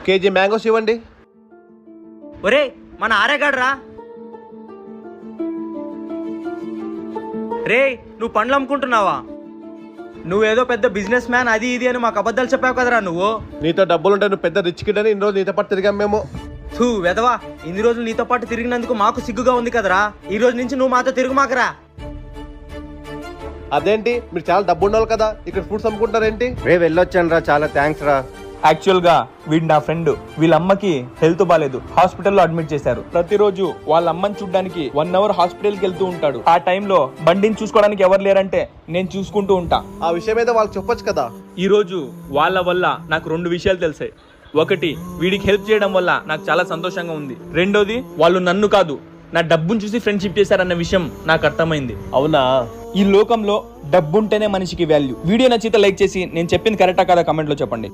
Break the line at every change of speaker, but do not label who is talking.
KG mangoes ఇవ్వండి.
ఒరే మన ఆరేగాడ్రా. రే నువ్వు పండ్లు అమ్ముకుంటున్నావా? నువ్వేదో పెద్ద బిజినెస్ మ్యాన్ అది ఇది అని మాకు అబద్ధాలు చెప్పావు కదరా నువ్వు.
నీతో డబ్బులుంటే నువ్వు పెద్ద రిచ్ కిడ్ అని ఇన్ని రోజులు నీతో పాటు తిరిగాం మేము.
వెదవా, ఇన్ని రోజులు నీతో పాటు తిరిగినందుకు మాకు సిగ్గుగా ఉంది కదరా. ఈ రోజు నుంచి నువ్వు మాతో తిరుగు మాకరా.
అదేంటి మీరు చాలా డబ్బు ఉన్నవాళ్ళు కదా, ఇక్కడ ఫ్రూట్స్ అమ్ముకుంటారేంటి?
రే వెళ్ళొచ్చాను రా, చాలా థ్యాంక్స్ రా.
యాక్చువల్ గా వీడు నా ఫ్రెండ్. వీళ్ళ అమ్మకి హెల్త్ బాలేదు, హాస్పిటల్లో అడ్మిట్ చేశారు. ప్రతిరోజు వాళ్ళ అమ్మని చూడడానికి 1 అవర్ హాస్పిటల్కి వెళ్తూ ఉంటాడు. ఆ టైంలో బండిని చూసుకోవడానికి ఎవరు లేరంటే నేను చూసుకుంటూ ఉంటా.
ఆ విషయం ఏదో వాళ్ళకి చెప్పొచ్చు కదా.
ఈ రోజు వాళ్ళ వల్ల నాకు 2 విషయాలు తెలిసాయి. ఒకటి, వీడికి హెల్ప్ చేయడం వల్ల నాకు చాలా సంతోషంగా ఉంది. రెండోది, వాళ్ళు నన్ను కాదు నా డబ్బును చూసి ఫ్రెండ్షిప్ చేశారన్న విషయం నాకు అర్థమైంది.
అవునా?
ఈ లోకంలో డబ్బుంటేనే మనిషికి వాల్యూ. వీడియో నచ్చితే లైక్ చేసి నేను చెప్పింది కరెక్టా కదా కమెంట్లో చెప్పండి.